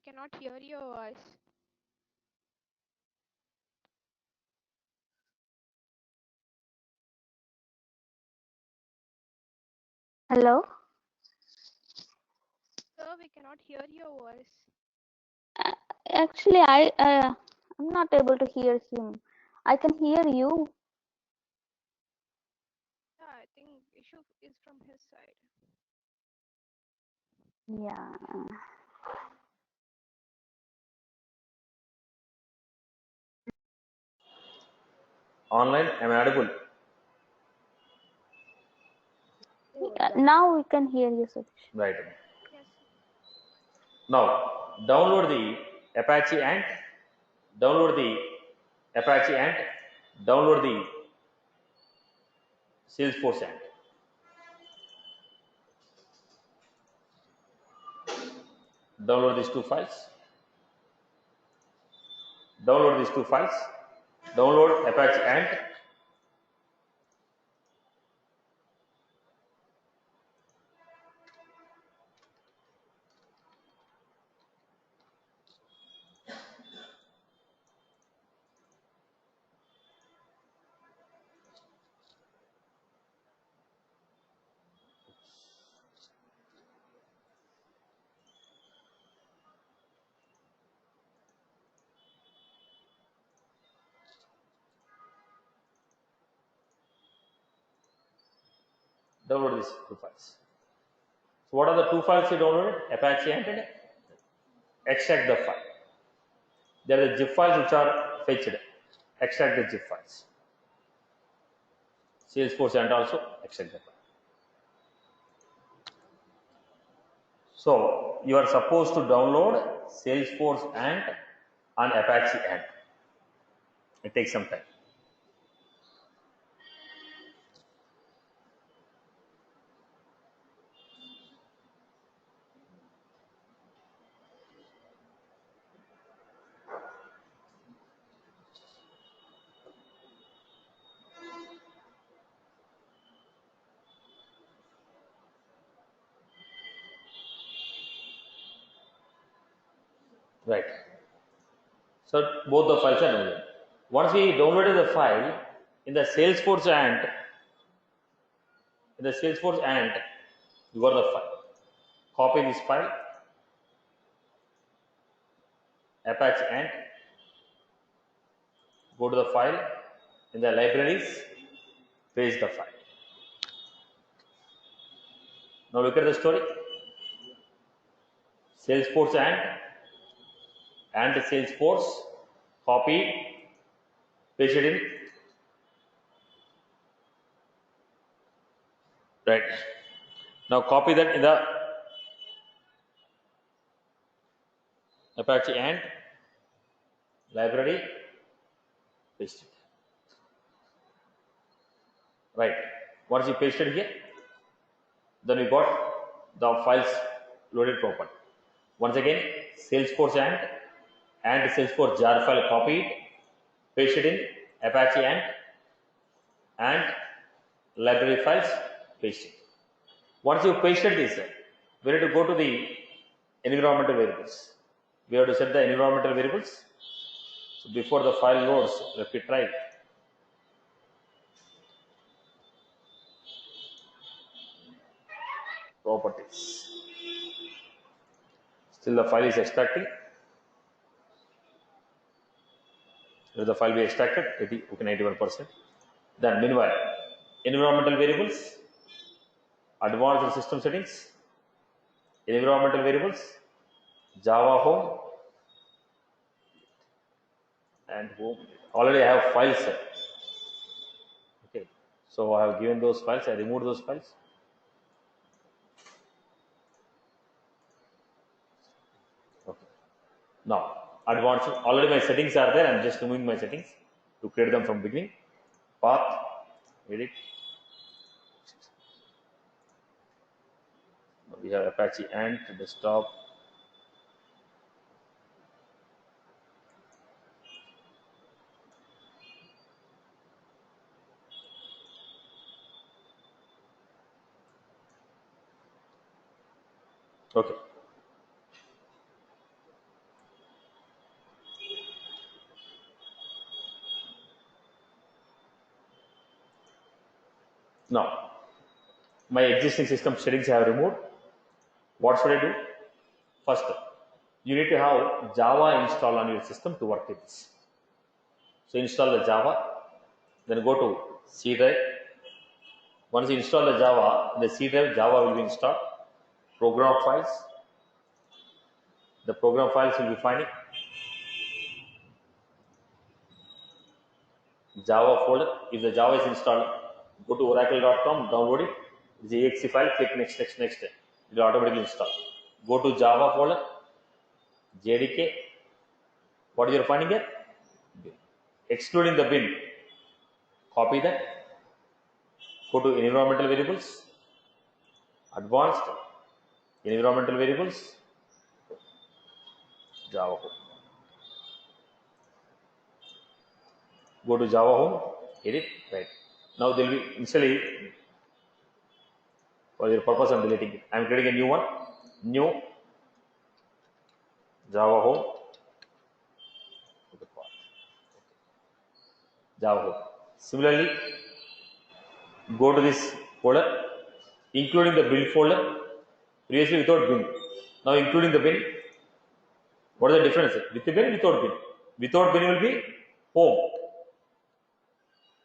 cannot hear your voice. Hello? Sir, we cannot hear your voice. Actually, I'm not able to hear him. I can hear you. Yeah, I think issue is from his side. Yeah. Online, am I audible? Now we can hear you, Satish. Right. Yes. Now, download the Apache Ant, download the Apache Ant, download the Salesforce Ant. Download these two files. Download these two files. Download Apache Ant. Download these two files. So what are the two files you downloaded? Apache Ant and extract the file. They are the zip files which are fetched. Extract the zip files. Salesforce Ant also extract the file. So you are supposed to download Salesforce Ant and Apache Ant. It takes some time. Right. So both the files are downloaded. Once we downloaded the file in the Salesforce Ant, you got the file. Copy this file, Apache Ant. Go to the file in the libraries, paste the file. Now look at the story. Salesforce Ant Salesforce, copy, paste it in. Right. Now copy that in the Apache Ant library, paste it. Right. Once you pasted here, then we got the files loaded properly. Once again, Salesforce and Salesforce jar file, copy it, paste it in Apache and library files, paste it. Once you pasted this, we need to go to the environmental variables. We have to set the environmental variables. So before the file loads, let me try. Properties. Still the file is extracting. Let the file be extracted, 91%. Then meanwhile, environmental variables, advanced system settings, environmental variables, Java home and home. Already I have files. Okay, so I have given those files. I removed those files. Okay. Now advanced. Already my settings are there. I'm just removing my settings to create them from beginning. Path, edit. We have Apache Ant desktop. Okay. Now, my existing system settings I have removed. What should I do? First, you need to have Java installed on your system to work with this. So install the Java, then go to C drive. Once you install the Java, in the C drive, Java will be installed. Program files. The program files will be finding Java folder. If the Java is installed, go to oracle.com, download it. It's the exe file, click next. It will automatically install. Go to Java folder, JDK. What you are finding here? Bin. Excluding the bin. Copy that. Go to environmental variables, advanced, environmental variables, Java home. Go to Java home, edit, right. Now there will be initially, for your purpose I am deleting it. I am creating a new one, new Java home, Java home. Similarly, go to this folder, including the bin folder, previously without bin. Now including the bin, what is the difference? With the bin, without bin. Without bin will be home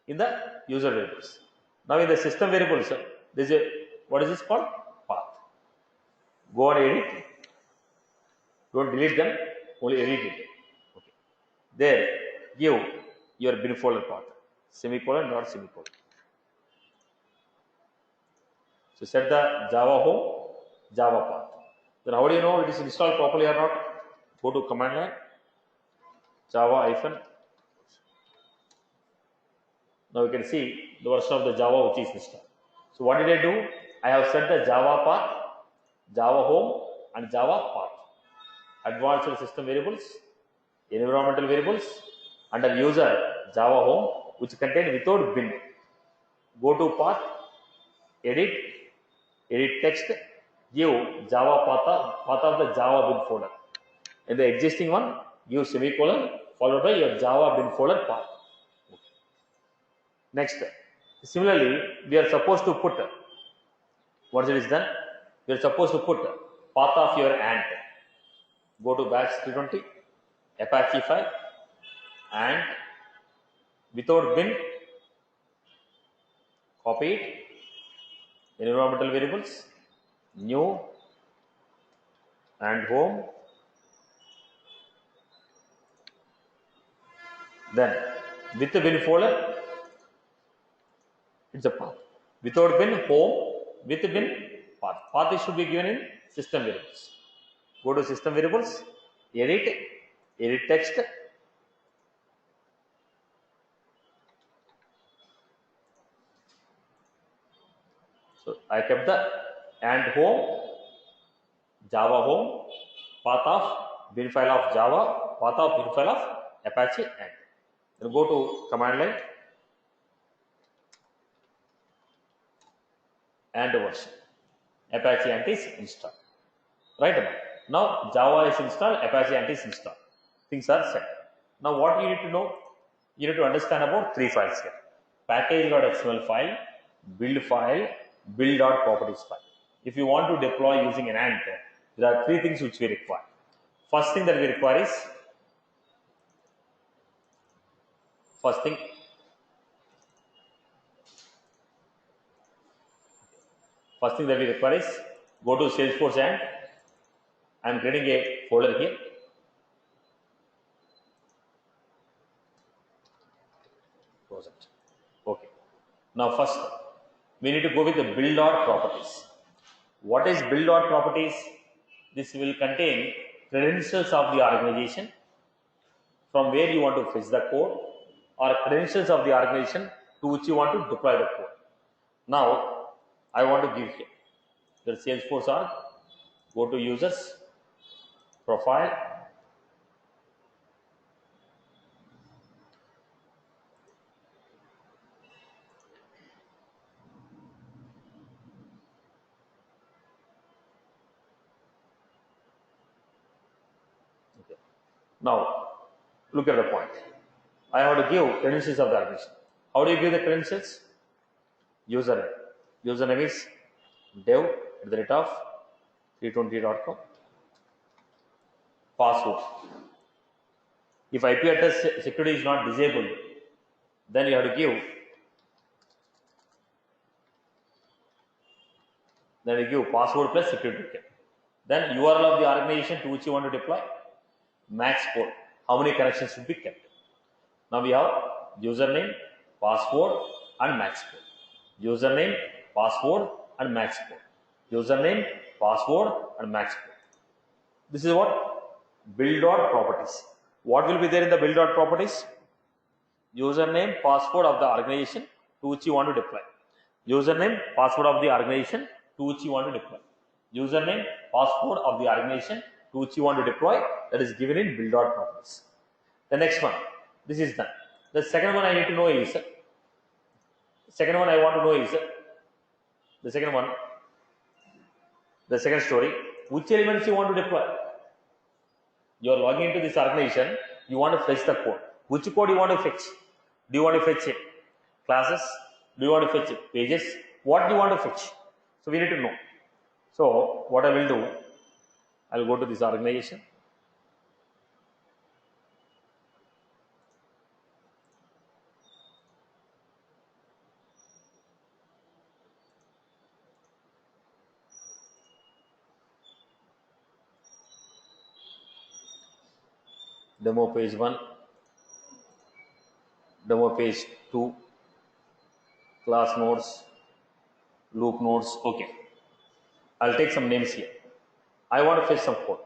in the user variables. Now in the system variables, there is a, what is this called? Path. Go and edit. Don't delete them, only edit it. Okay. There, give your bin folder path. Semicolon, not semicolon. So set the Java home, Java path. Then how do you know it is installed properly or not? Go to command line, Java hyphen. Now you can see the version of the Java which is installed. So what did I do? I have set the Java path, Java home and Java path. Advanced system variables, environmental variables, under user Java home which contain without bin. Go to path, edit text, give Java path of the Java bin folder. In the existing one, give semicolon followed by your Java bin folder path. Next, similarly, we are supposed to put, once it is done, we are supposed to put path of your ant. Go to bash 320, Apache file, and without bin, copy it, environmental variables, new and home. Then with the bin folder, it's a path. Without bin, home, with bin, path. Path should be given in system variables. Go to system variables, edit text. So I kept the and home, Java home, path of bin file of Java, path of bin file of Apache and. Then go to command line and version. Apache Ant is installed. Right now Java is installed, Apache Ant is installed. Things are set. Now what you need to know? You need to understand about three files here. Package.xml file, build file, build.properties file. If you want to deploy using an Ant, there are three things which we require. First thing that we require is go to Salesforce and I am creating a folder here. Close it. Okay. Now first, we need to go with the build.properties. What is build.properties? This will contain credentials of the organization, from where you want to fetch the code, or credentials of the organization to which you want to deploy the code. Now, I want to give here the Salesforce org, go to users, profile, okay. Now, look at the point. I have to give credentials of the organization. How do you give the credentials? Username. Username is dev@320.com. Password. If IP address security is not disabled, then you have to give password plus security token. Then URL of the organization to which you want to deploy, max port, how many connections should be kept. Now we have username, password and max port. Username, password and max port. Username, password and max port. This is what build.properties. What will be there in the build.properties? Username, password of the organization to which you want to deploy. Username, password of the organization to which you want to deploy. Username, password of the organization to which you want to deploy, that is given in build.properties. The next one, this is done. The second one I need to know is, the second story, which elements you want to deploy. You are logging into this organization, you want to fetch the code. Which code you want to fetch? Do you want to fetch classes? Do you want to fetch pages? What do you want to fetch? So we need to know. So what I will do, I will go to this organization. Demo page 1, demo page 2, class nodes, loop nodes. Okay, I'll take some names here. I want to fetch some code.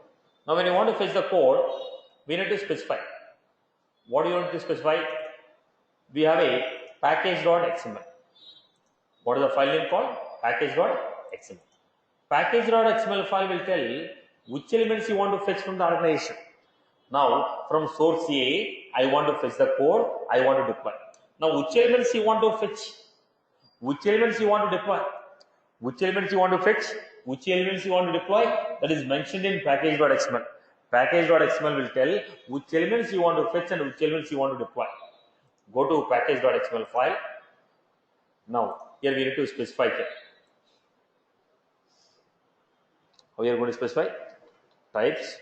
Now when you want to fetch the code, we need to specify. What do you want to specify? We have a package.xml. What is the file name called? Package.xml. Package.xml file will tell which elements you want to fetch from the organization. Now from source A, I want to fetch the code, I want to deploy. Now which elements you want to fetch? Which elements you want to deploy? Which elements you want to fetch? Which elements you want to deploy? That is mentioned in package.xml. Package.xml will tell which elements you want to fetch and which elements you want to deploy. Go to package.xml file. Now here we need to specify here. How we are going to specify? Types.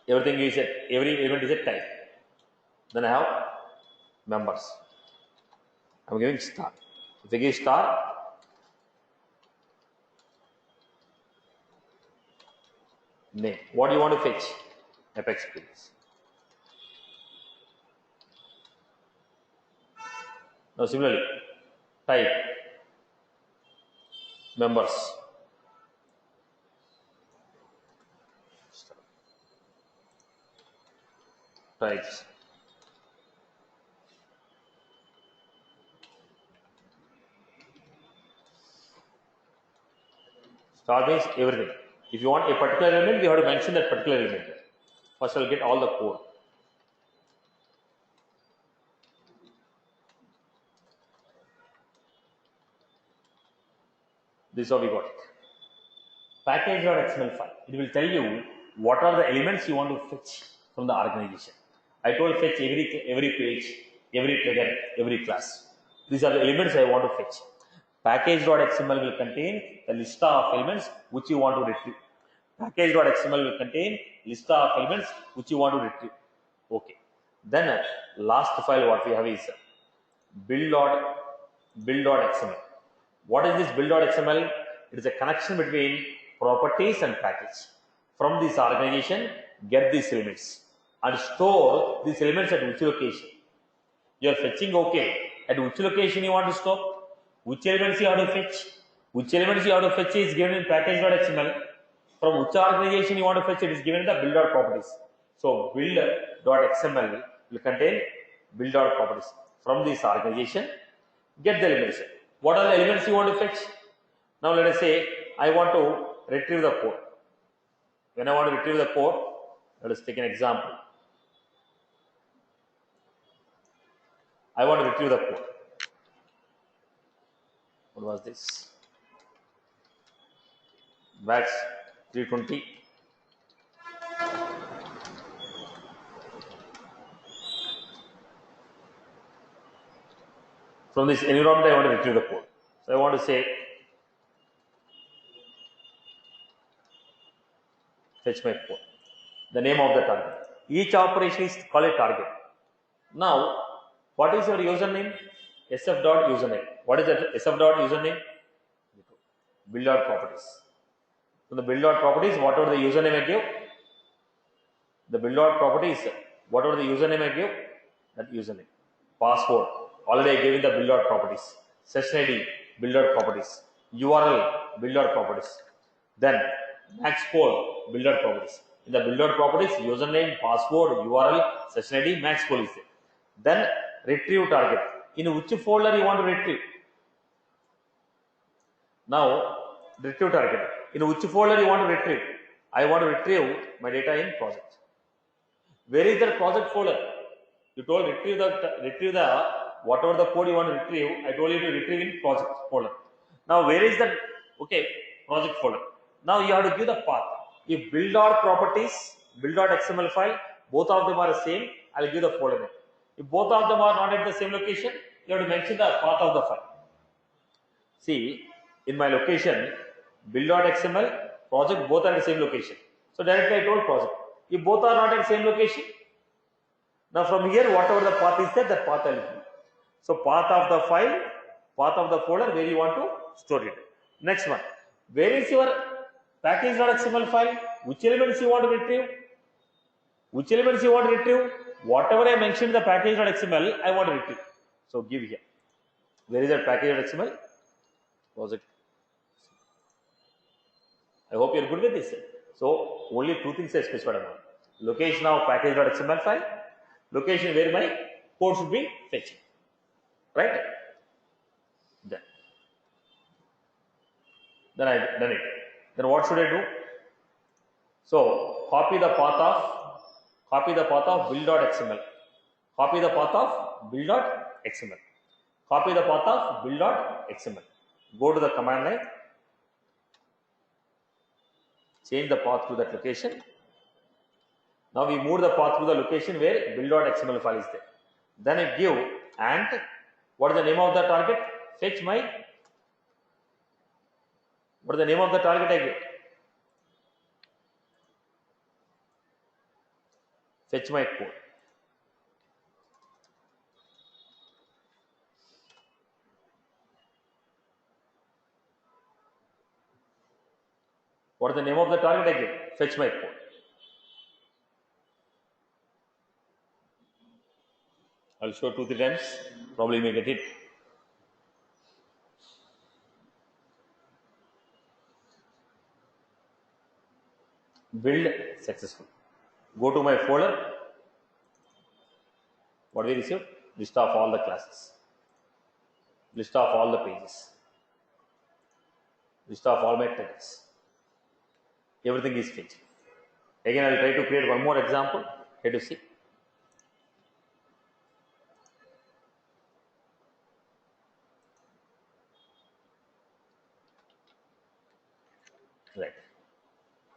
Everything is every element is a type. Then I have members. I am giving star. If I give star, name. What do you want to fetch? Apex please. Now similarly, type, members. Types. Star means everything. If you want a particular element, we have to mention that particular element. First, I'll get all the code. This is how we got it. Package.xml file. It will tell you what are the elements you want to fetch from the organization. I told fetch every page, every trigger, every class. These are the elements I want to fetch. Package.xml will contain the list of elements which you want to retrieve. Package.xml will contain list of elements which you want to retrieve. Okay. Then last file what we have is build.xml. What is this build.xml? It is a connection between properties and package. From this organization, get these elements and store these elements at which location. You are fetching okay. At which location you want to store? Which elements you have to fetch? Which elements you have to fetch is given in package.xml. From which organization you want to fetch it is given in the build.properties. So build.xml will contain build.properties. From this organization, get the elements. What are the elements you want to fetch? Now let us say I want to retrieve the code. When I want to retrieve the code, let us take an example. I want to retrieve the code. What was this? Batch 320. From this environment, I want to retrieve the code. So I want to say fetch my code. The name of the target. Each operation is called a target. Now, what is your username? sf.username. What is that sf.username? Build out properties. So the build out properties, whatever the username I give, the build out properties, whatever the username I give, that username. Password, already I gave in the build out properties. Session ID, build out properties. URL, build out properties. Then max poll, build out properties. In the build out properties, username, password, URL, session ID, max poll is there. Then retrieve target. In which folder you want to retrieve? Now, retrieve target. In which folder you want to retrieve? I want to retrieve my data in project. Where is the project folder? You told retrieve the whatever the code you want to retrieve. I told you to retrieve in project folder. Now, where is that? Okay, project folder. Now you have to give the path. If build.properties, build.xml file, both of them are the same, I will give the folder name. If both of them are not at the same location, you have to mention the path of the file. See, in my location, build.xml, project, both are at the same location. So directly I told project. If both are not at the same location, now from here, whatever the path is there, that path I will give. So path of the file, path of the folder where you want to store it. Next one, where is your package.xml file? Which elements you want to retrieve? Which elements you want to retrieve? Whatever I mentioned in the package.xml, I want to retrieve. So give here. Where is that package.xml? Project. I hope you are good with this. So only two things I specified about. Location of package.xml file, location where my code should be fetched. Right? Then I done it. Then what should I do? So copy the path of build.xml. Copy the path of build.xml. Copy the path of build.xml. Go to the command line. Change the path to that location. Now we move the path to the location where build.xml file is there. Then I give and what is the name of the target? Fetch my. What is the name of the target I give? Fetch my code. What is the name of the target I give? Fetch my code. I'll show 2-3 times. Probably you may get it. Build successful. Go to my folder. What we received? List of all the classes. List of all the pages. List of all my tags. Everything is fetched. Again, I will try to create one more example. Try to see. Right.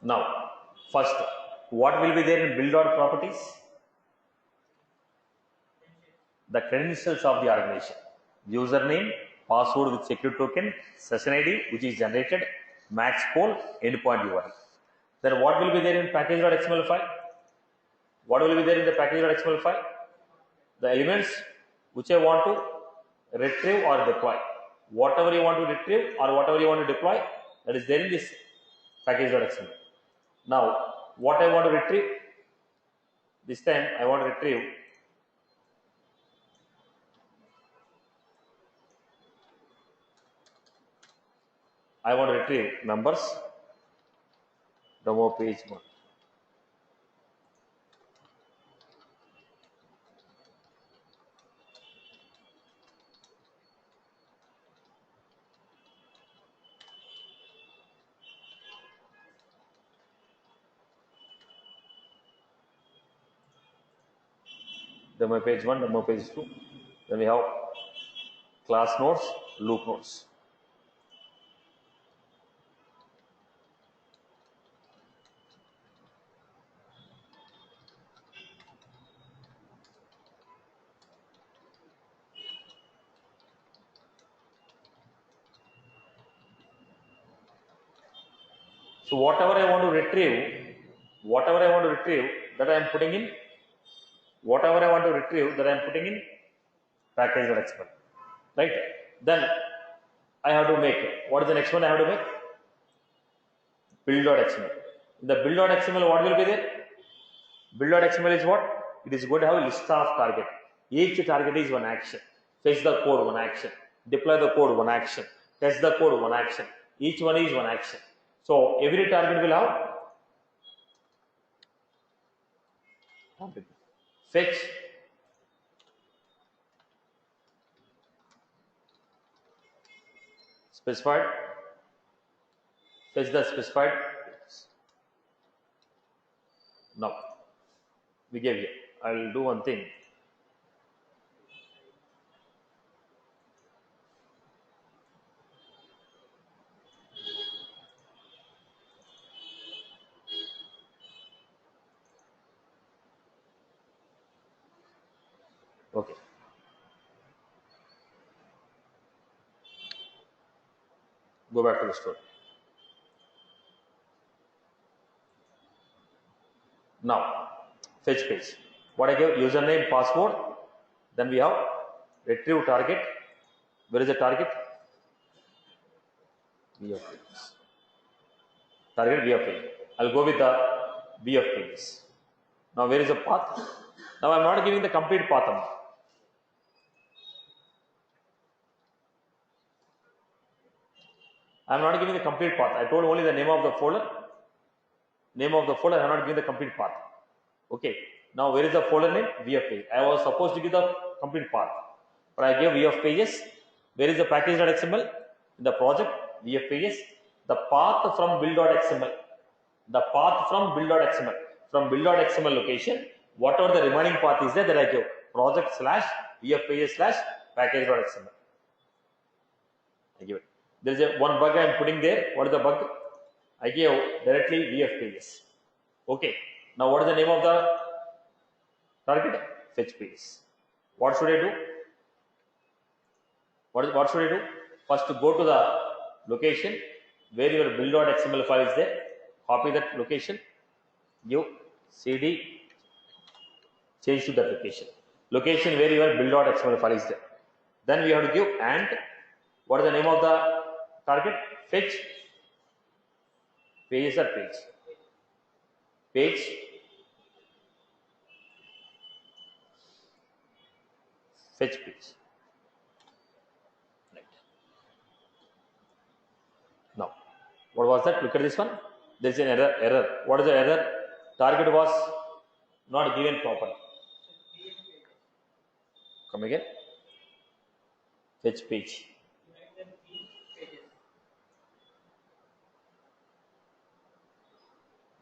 Now, first, what will be there in build.properties? The credentials of the organization. Username, password with security token, session ID which is generated, max poll, endpoint URL. Then what will be there in package.xml file? What will be there in the package.xml file? The elements which I want to retrieve or deploy. Whatever you want to retrieve or whatever you want to deploy, that is there in this package.xml. Now, what I want to retrieve? This time I want to retrieve numbers, demo page 1. Demo page 1, demo page 2. Then we have class nodes, loop nodes. So whatever I want to retrieve, that I am putting in, package.xml, right? Then I have to make, what is the next one I have to make? Build.xml. In the build.xml, what will be there? Build.xml is what? It is going to have a list of target. Each target is one action. Fetch the code, one action. Deploy the code, one action. Test the code, one action. Each one is one action. So every target will have fetch, specified, fetch the specified. Now we gave here. I will do one thing. Okay. Go back to the story. Now, fetch page. What I give? Username, password. Then we have retrieve target. Where is the target? V of pages. Target V of page. I'll go with the V of pages. Now, where is the path? Now, I'm not giving the complete path. I'm not giving the complete path. I told only the name of the folder. Name of the folder, I am not giving the complete path. Okay. Now, where is the folder name? V of page. I was supposed to give the complete path, but I gave V of pages. Where is the package.xml? In the project, V of pages. The path from build.xml. The path from build.xml. From build.xml location, whatever the remaining path is there, that I give project slash V of pages slash package.xml. I give it. There is a one bug I am putting there. What is the bug? I gave directly V of pages. Okay. Now, what is the name of the target? Fetch pages. What should I do? What should I do? First, go to the location where your build.xml file is there. Copy that location. Give cd. Change to that location. Location where your build.xml file is there. Then we have to give and what is the name of the target? Fetch pages or page. Page. Fetch page. Right. Now, what was that? Look at this one. There is an error. What is the error? Target was not given properly. Come again. Fetch page.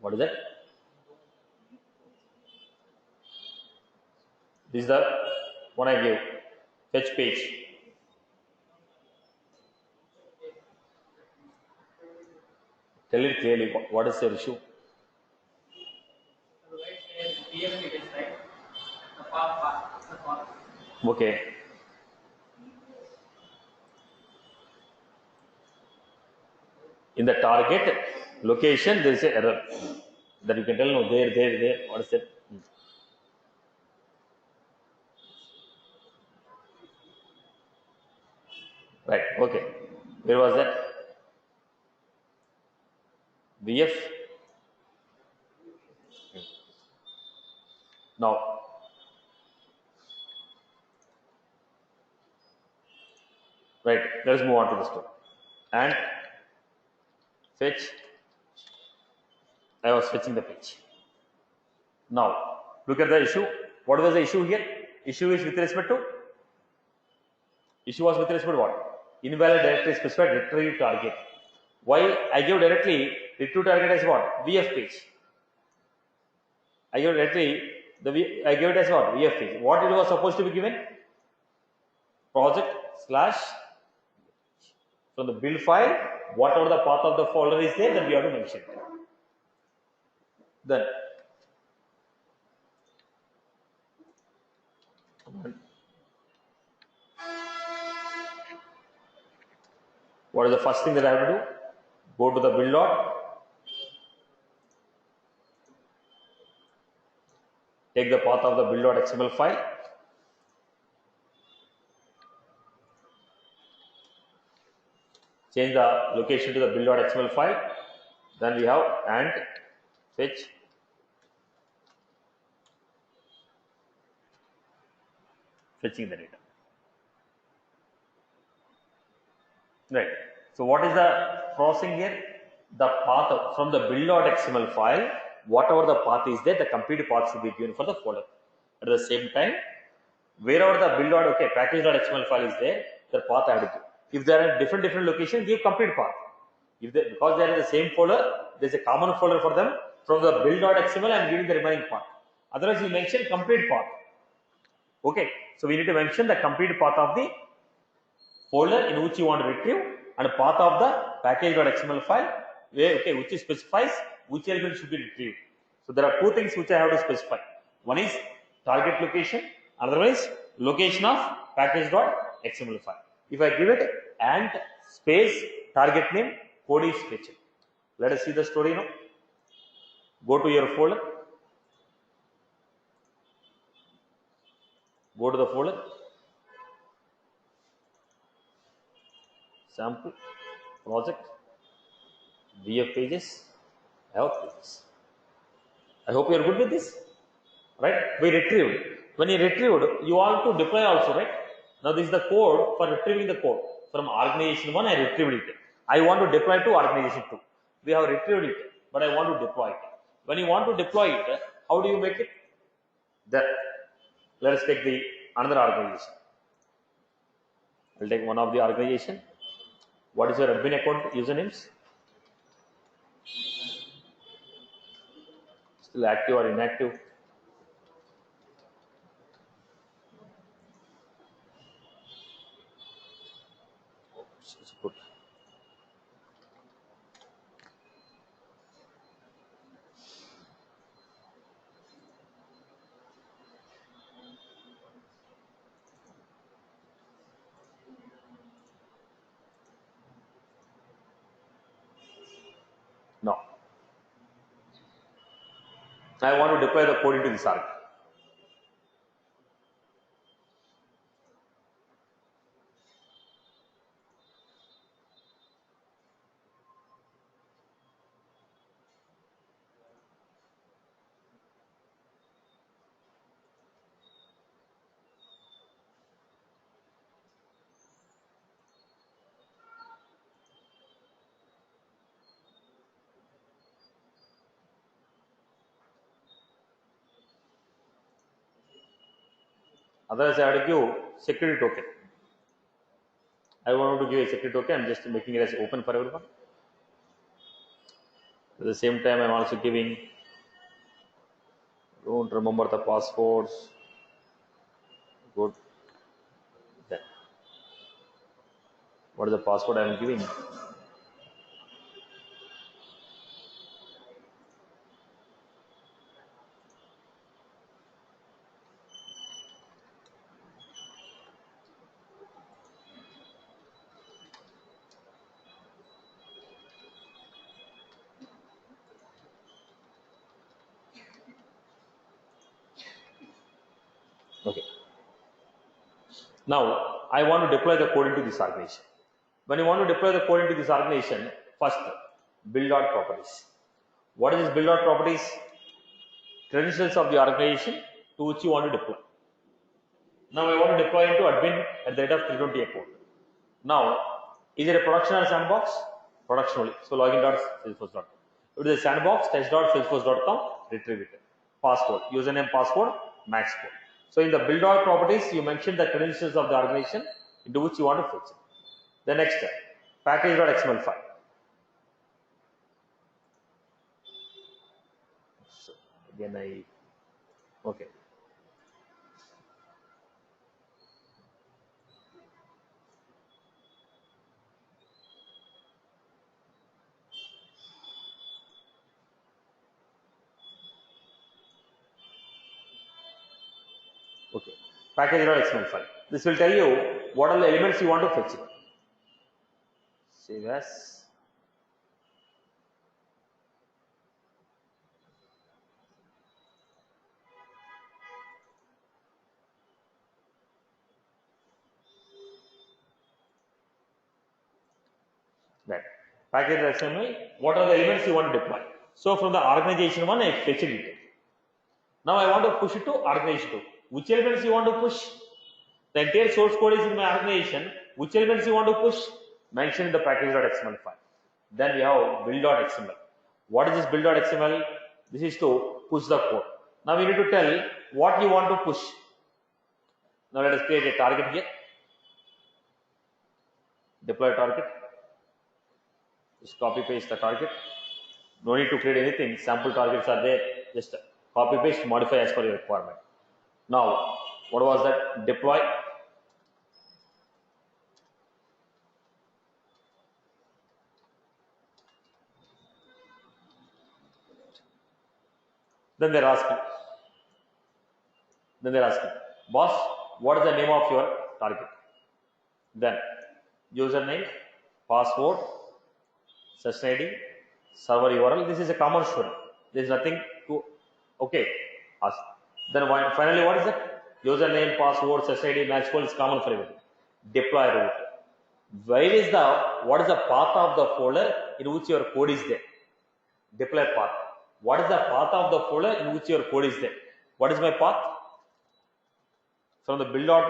What is that? This is the one I gave. Fetch page. Tell it clearly. What is the issue? Okay. In the target location, there is an error. That you can tell, no, there. What is that? Right. Okay. Where was that? VF. Now, right. Let us move on to the story. And fetch. I was fetching the page. Now, look at the issue. What was the issue here? Issue is with respect to. Issue was with respect to what? Invalid directory specified retrieve target. Why I give directly retrieve target as what? VF page. I give directly I give it as what? VF page. What it was supposed to be given? Project slash from the build file. Whatever the path of the folder is there, then we have to mention it. Then what is the first thing that I have to do? Go to the build dot the path of the build.xml file. Change the location to the build.xml file. Then we have and fetch fetching the data. Right. So what is the processing here? The path from the build.xml file, whatever the path is there, the complete path should be given for the folder. At the same time, wherever the package.xml file is there, the path I have to give. If there are different locations, give complete path. If they, because they are in the same folder, there is a common folder for them. From the build.xml, I am giving the remaining path. Otherwise, you mention complete path. Okay, so we need to mention the complete path of the folder in which you want to retrieve and path of the package.xml file where which specifies which element should be retrieved. So there are two things which I have to specify. One is target location, another one is location of package.xml file. If I give it and space target name, code is fetched. Let us see the story now. Go to your folder. Go to the folder. Sample, project, VF pages, health pages. I hope you are good with this. Right? We retrieved. When you retrieved, you want to deploy also, right? Now this is the code for retrieving the code. From organization 1, I retrieved it. I want to deploy to organization 2. We have retrieved it, but I want to deploy it. When you want to deploy it, how do you make it? There. Let us take the another organization. I will take one of the organization. What is your admin account usernames? Still active or inactive? Good. No. I want to deploy the code into this arc. Otherwise, I have to give security token. I want to give a security token. I'm just making it as open for everyone. At the same time, I'm also giving. Don't remember the passwords. Good. Then, what is the password I'm giving? Okay. Now, I want to deploy the code into this organization. When you want to deploy the code into this organization, first build.properties. What is this build.properties? Credentials of the organization to which you want to deploy. Now, I want to deploy into admin at the rate of 320 account. Now, is it a production or sandbox? Production only. So, login.salesforce.com. If it is a sandbox, test.salesforce.com, retrieve it. Password, username, password, max code. So, in the build.properties, you mention the credentials of the organization into which you want to fetch it. The next step, package.xml file. So, again, okay. Okay. Package.xml file. This will tell you what are the elements you want to fetch it. Save as. Right. Package.xml, what are the elements you want to deploy? So from the organization one, I fetched it. Now I want to push it to organization 2. Which elements you want to push? The entire source code is in my organization. Which elements you want to push? Mention in the package.xml file. Then we have build.xml. What is this build.xml? This is to push the code. Now we need to tell what you want to push. Now let us create a target here. Deploy target. Just copy paste the target. No need to create anything. Sample targets are there. Just copy paste, modify as per your requirement. Now, what was that? Deploy. Then they're asking, boss, what is the name of your target? Then username, password, session ID, server URL. This is a common story. There is nothing to ask. Then finally, what is that? Username, password, session ID, match code is common for everything. Deploy route. What is the path of the folder in which your code is there? Deploy path. What is the path of the folder in which your code is there? What is my path? From the build dot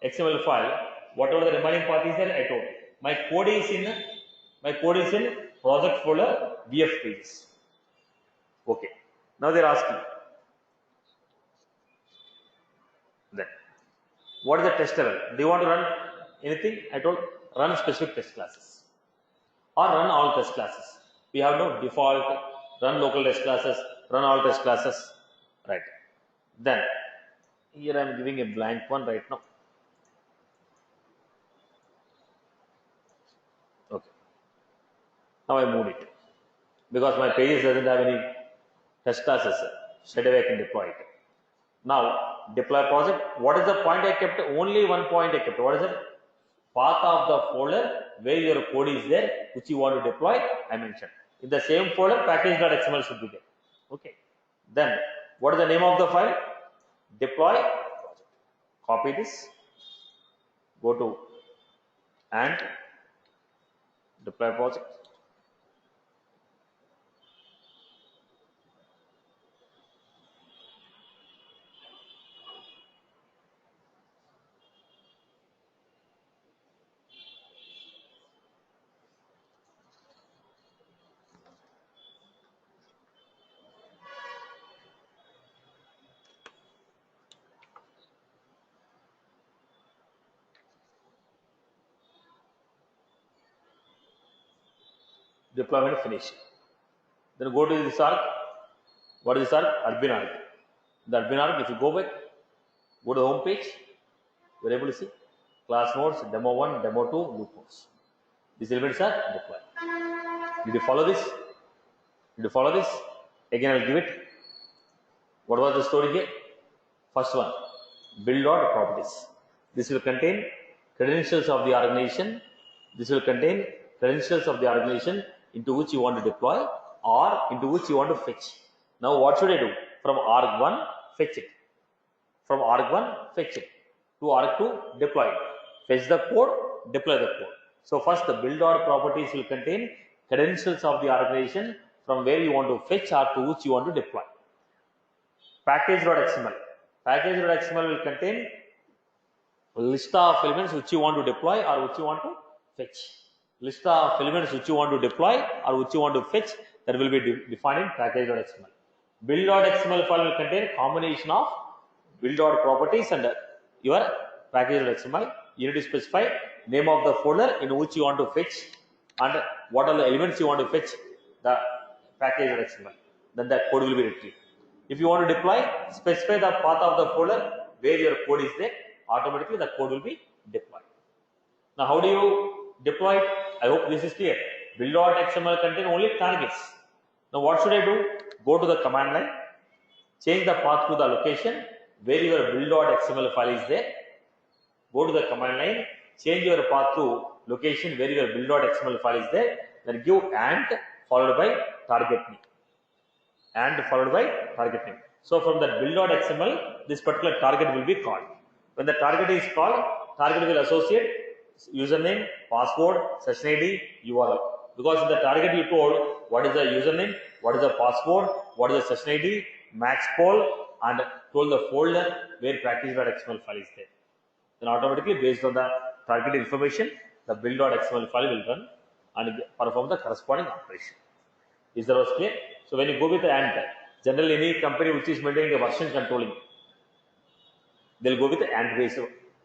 XML file, whatever the remaining path is there, I told. My code is in project folder VF pages. Okay. Now they are asking. Then what is the test level? Do you want to run anything? I told run specific test classes or run all test classes. We have no default run local test classes, run all test classes, right? Then here I am giving a blank one right now. Okay. Now I moved it because my pages doesn't have any test classes. Straight away I can deploy it. Now deploy project. What is the point I kept? Only one point I kept. What is it? Path of the folder where your code is there, which you want to deploy, I mentioned. In the same folder, package.xml should be there. Okay. Then, what is the name of the file? Deploy project. Copy this. Go to and deploy project. Deployment finish. Then go to this arc. What is this arc? Admin arc. The admin arc, if you go back, go to the home page, you are able to see class nodes, demo 1, demo 2, loop nodes. These elements are deployed. Did you follow this? Again, I will give it. What was the story here? First one, build.properties. This will contain credentials of the organization. Into which you want to deploy or into which you want to fetch. Now, what should I do? From arg1, fetch it. To arg2, deploy it. Fetch the code, deploy the code. So, first the build.properties will contain credentials of the organization from where you want to fetch or to which you want to deploy. Package.xml will contain a list of elements which you want to deploy or which you want to fetch. List of elements which you want to deploy or which you want to fetch, that will be defined in package.xml. Build.xml file will contain a combination of build.properties and your package.xml. You need to specify name of the folder in which you want to fetch and what are the elements you want to fetch the package.xml. Then the code will be retrieved. If you want to deploy, specify the path of the folder where your code is there. Automatically the code will be deployed. Now, how do you deploy it? I hope this is clear. Build.xml contain only targets. Now, what should I do? Go to the command line, change the path to the location where your build.xml file is there. Go to the command line, change your path to location where your build.xml file is there. Then give and followed by target name. So from that build.xml, this particular target will be called. When the target is called, target will associate username, password, session ID, URL. Because in the target you told what is the username, what is the password, what is the session ID, max poll, and told the folder where package.xml file is there. Then automatically based on the target information, the build.xml file will run and perform the corresponding operation. Is that was clear? So when you go with the ANT, generally any company which is maintaining a version controlling, they'll go with the ANT based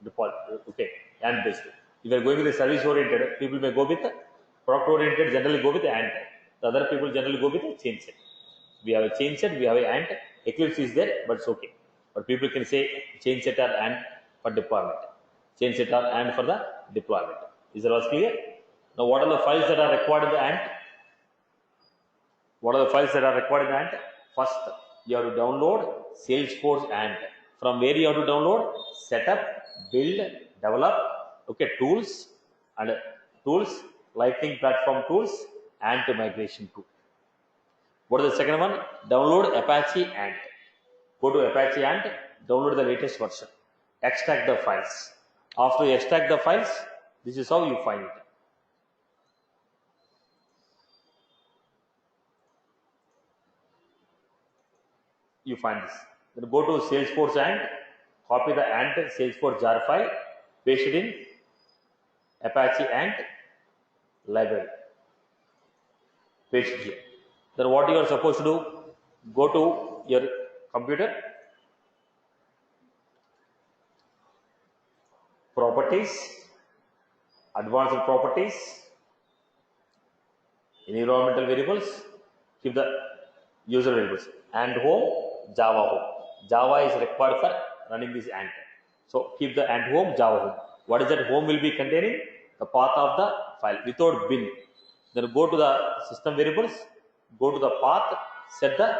default. Okay, ANT based. If you are going with the service oriented, people may go with the product oriented, generally go with the ANT. The other people generally go with the change set. We have a change set, we have a ANT. Eclipse is there, but it's okay. But people can say change set or ANT for deployment. Change set or ANT for the deployment. Is that was clear? Now what are the files that are required in the ANT? What are the files that are required in ANT? First, you have to download Salesforce ANT. From where you have to download? Setup, build, develop, okay, tools, and tools, Lightning platform tools, ANT migration tool. What is the second one? Download Apache ANT. Go to Apache ANT, download the latest version. Extract the files. After you extract the files, this is how you find it. You find this. Then go to Salesforce ANT, copy the ANT Salesforce jar file, paste it in Apache ANT library. Paste it here. Then what you are supposed to do? Go to your computer, properties, advanced properties, environmental variables, keep the user variables, and home, Java home. Java is required for running this ANT. So keep the ANT home, Java home. What is that home will be containing? The path of the file without bin. Then go to the system variables, go to the path, set the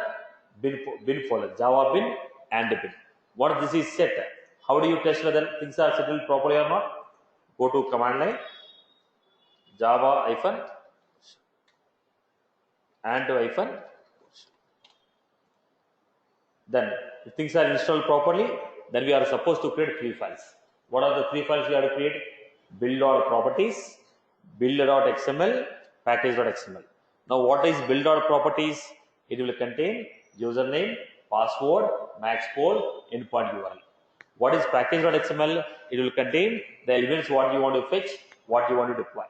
bin folder, Java bin and bin. Once this is set, how do you test whether things are settled properly or not? Go to command line, Java -ant. Then if things are installed properly, then we are supposed to create 3 files. What are the 3 files we have to create? Build.properties, build.xml, package.xml. Now what is build.properties? It will contain username, password, max poll, endpoint URL. What is package.xml? It will contain the elements what you want to fetch, what you want to deploy.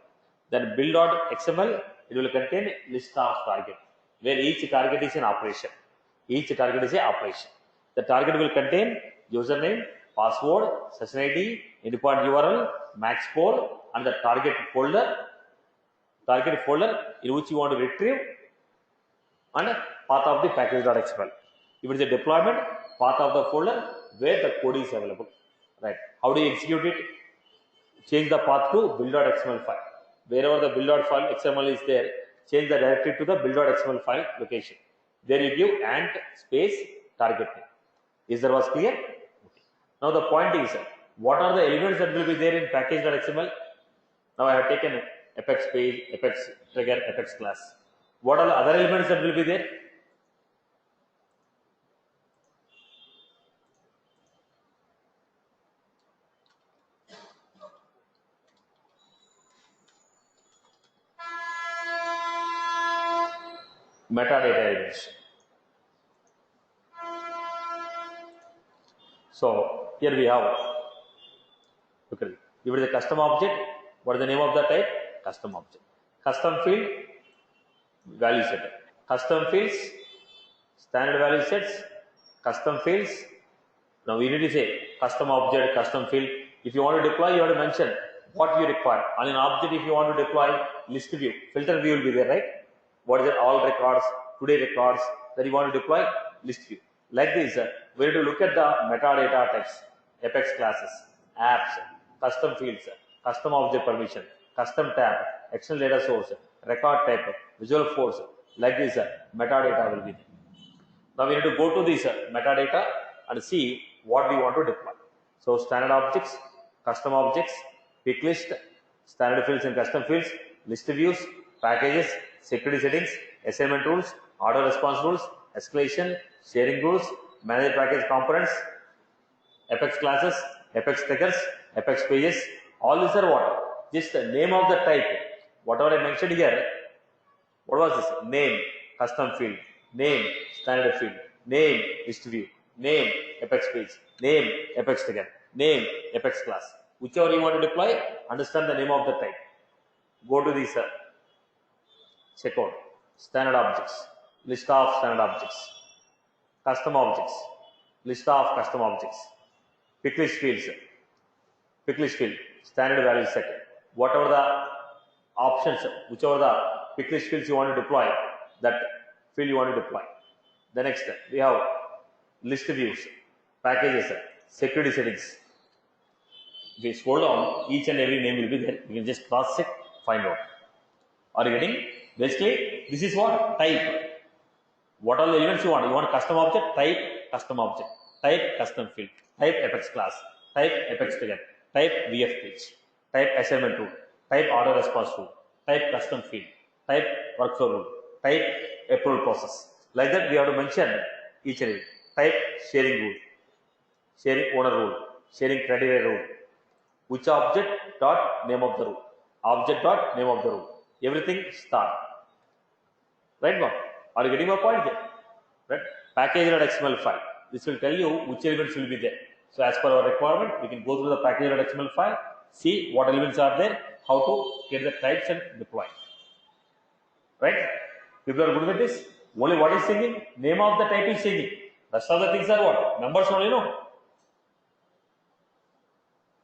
Then build.xml, it will contain list of target, where each target is an operation. Each target is a operation. The target will contain username, password, session ID, endpoint URL, max poll, and the target folder in which you want to retrieve, and path of the package.xml. If it is a deployment, path of the folder where the code is available. Right? How do you execute it? Change the path to build.xml file. Wherever the build.xml is there, change the directory to the build.xml file location. There you give ant space target name. Is that was clear? Okay. Now the point is, what are the elements that will be there in package.xml? Now I have taken Apex page, Apex trigger, Apex class. What are the other elements that will be there? Metadata elements. So here we have, look at it. If it is a custom object, what is the name of the type? Custom object. Custom field, value set. Custom fields, standard value sets, custom fields. Now we need to say custom object, custom field. If you want to deploy, you have to mention what you require. On an object, if you want to deploy list view, filter view will be there, right? What is it? All records, today records that you want to deploy, list view. Like this, we have to look at the metadata types, Apex classes, apps, custom fields, custom object permission, custom tab, external data source, record type, visual force. Like this, metadata will be there. Now we need to go to this metadata and see what we want to deploy. So standard objects, custom objects, pick list, standard fields and custom fields, list views, packages, security settings, assignment rules, auto response rules, escalation, sharing rules, manage package components, Apex classes, Apex triggers, Apex pages. All these are what? Just the name of the type. Whatever I mentioned here, what was this? Name, custom field, name, standard field, name, list view, name, Apex page, name, Apex trigger, name, Apex class. Whichever you want to deploy, understand the name of the type. Go to this checkout, standard objects, list of standard objects, custom objects, list of custom objects, pick list fields, pick list field, standard value set. Whatever the options, whichever the pick list fields you want to deploy, that field you want to deploy. The next we have list views, packages, security settings. If you scroll down, each and every name will be there. You can just cross check, find out. Are you getting? Basically, this is what? Type. What are the elements you want? You want custom object, type custom object, type custom field, type Apex class, type Apex trigger, type VF page, type assignment rule, type auto response rule, type custom field, type workflow rule, type approval process. Like that, we have to mention each and every. Type sharing rule, sharing owner rule, sharing criteria rule, which object dot name of the rule, object dot name of the rule. Everything start. Right, Bob? Are you getting my point here? Right? Package.xml file. This will tell you which elements will be there. So as per our requirement, we can go through the package.xml file, see what elements are there, how to get the types and deploy. Right? People are good with this. Only what is changing? Name of the type is changing. Rest of the things are what? Numbers only, no?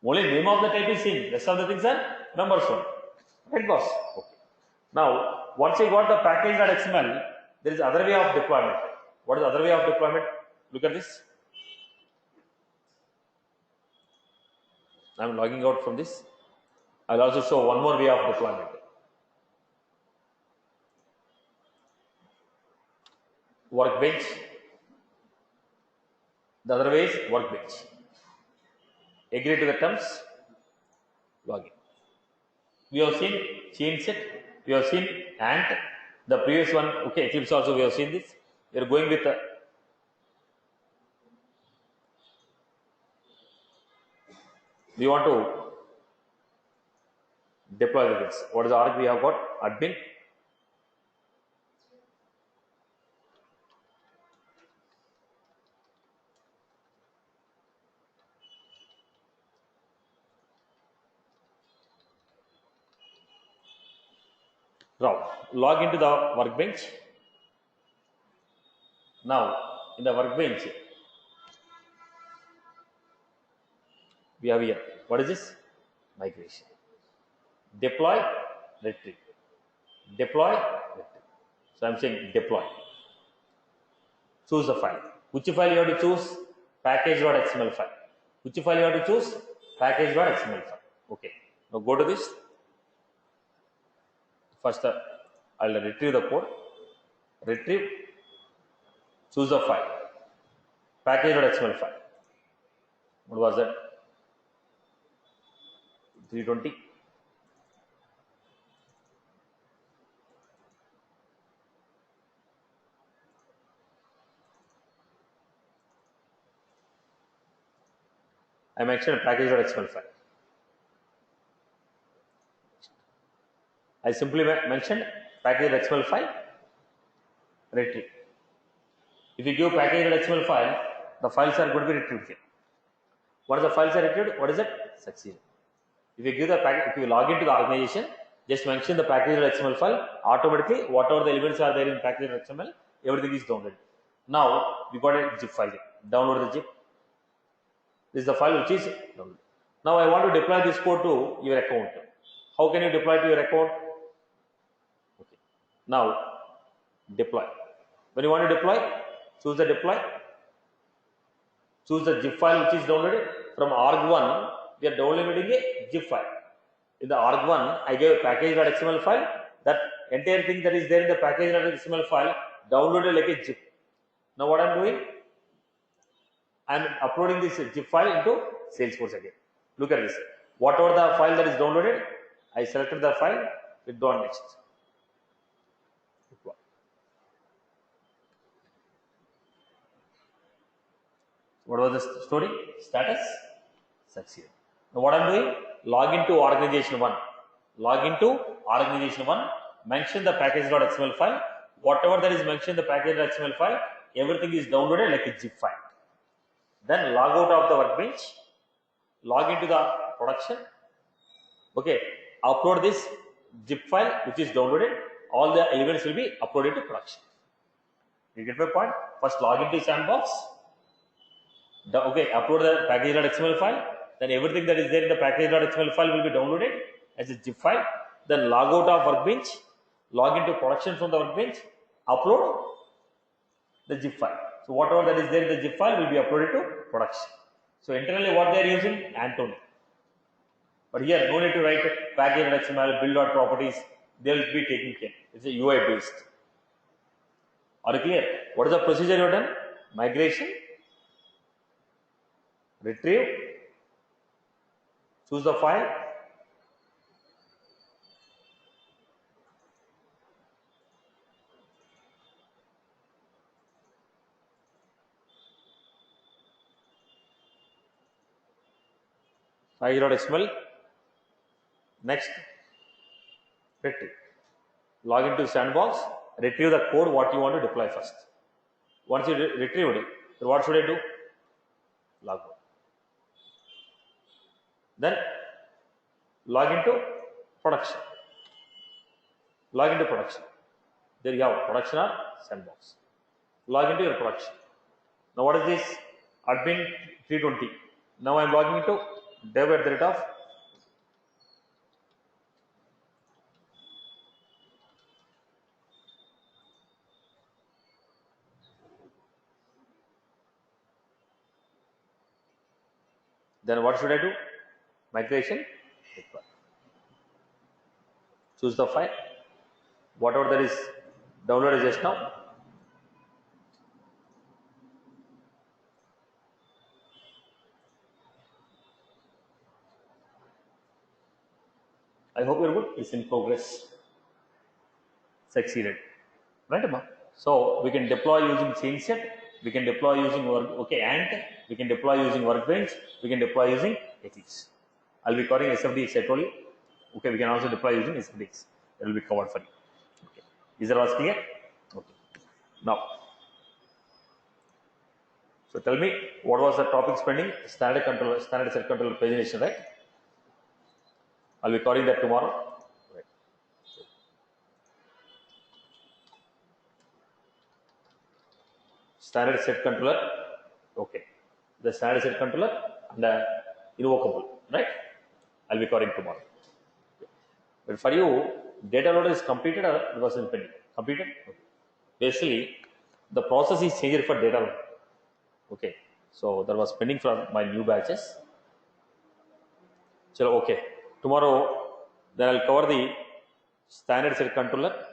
Only name of the type is changing. Rest of the things are numbers only. Right, boss? Okay. Now, once you got the package.xml, there is other way of deployment. What is the other way of deployment? Look at this. I am logging out from this. I will also show one more way of deployment. Workbench. The other way is workbench. Agree to the terms. Login. We have seen chain set. We have seen ant. The previous one, okay, Eclipse also we have seen this. We are going with we want to deploy the things. What is the org we have got? Admin. Now, log into the workbench. Now, in the workbench, we have here. What is this? Migration. Deploy, retrieve. Deploy, retrieve. So, I am saying deploy. Choose the file. Which file you have to choose? Package.xml file. Which file you have to choose? Package.xml file. Okay. Now, go to this. First, I will retrieve the code. Retrieve. Choose the file. Package.xml file. What was that? 320. I mentioned package.xml file. I simply mentioned package.xml file, retrieve. If you give package.xml file, the files are going to be retrieved here. Once the files are retrieved, what is it? Succeed. If you give the package, if you log into the organization, just mention the package.xml file, automatically whatever the elements are there in package.xml, everything is downloaded. Now we got a zip file. Download the zip. This is the file which is downloaded. Now I want to deploy this code to your account. How can you deploy to your account? Okay. Now deploy. When you want to deploy, choose the deploy. Choose the zip file which is downloaded. From arg1, we are downloading a zip file. In the arg1, I gave a package.xml file. That entire thing that is there in the package.xml file downloaded like a zip. Now what I am doing? I am uploading this zip file into Salesforce again. Look at this. Whatever the file that is downloaded, I selected the file. Click on next. What was the story? Status succeeded. Now what I'm doing? Log into organization 1. Log into organization 1. Mention the package.xml file. Whatever that is mentioned in the package.xml file, everything is downloaded like a zip file. Then log out of the workbench. Log into the production. Okay. Upload this zip file which is downloaded. All the elements will be uploaded to production. You get my point? First log into sandbox. Okay, upload the package.xml file. Then everything that is there in the package.xml file will be downloaded as a zip file. Then log out of workbench. Log into production from the workbench. Upload the zip file. So whatever that is there in the zip file will be uploaded to production. So internally what they are using? Antony. But here no need to write package.xml, build.properties. They will be taking care. It's a UI based. Are you clear? What is the procedure you have done? Migration. Retrieve, choose the file, package.xml, next, retrieve. Log into sandbox, retrieve the code what you want to deploy first. Once you retrieved it, so what should I do? Log out. Then log into production. Log into production. There you have production or sandbox. Log into your production. Now what is this? Admin 320. Now I am logging into dev at the rate of then what should I do? Migration. Choose the file. Whatever that is downloaded just now. I hope you're good. It's in progress. Succeeded. Right, Amma? So we can deploy using change set. We can deploy using Ant. We can deploy using Workbench. We can deploy using Eclipse. I'll be covering SFDX. I told you. Okay, we can also deploy using SFDX. It will be covered for you. Okay. Is that all clear? Okay. Now, so tell me what was the topic pending? Standard controller, standard set controller pagination, right? I'll be covering that tomorrow. Right. Standard set controller. Okay. The standard set controller and the invocable, right? I'll be covering tomorrow. But for you, data loader is completed or it was pending? Completed? Okay. Basically, the process is changed for data loader. Okay. So that was pending for my new batches. So okay. Tomorrow, then I'll cover the standard set controller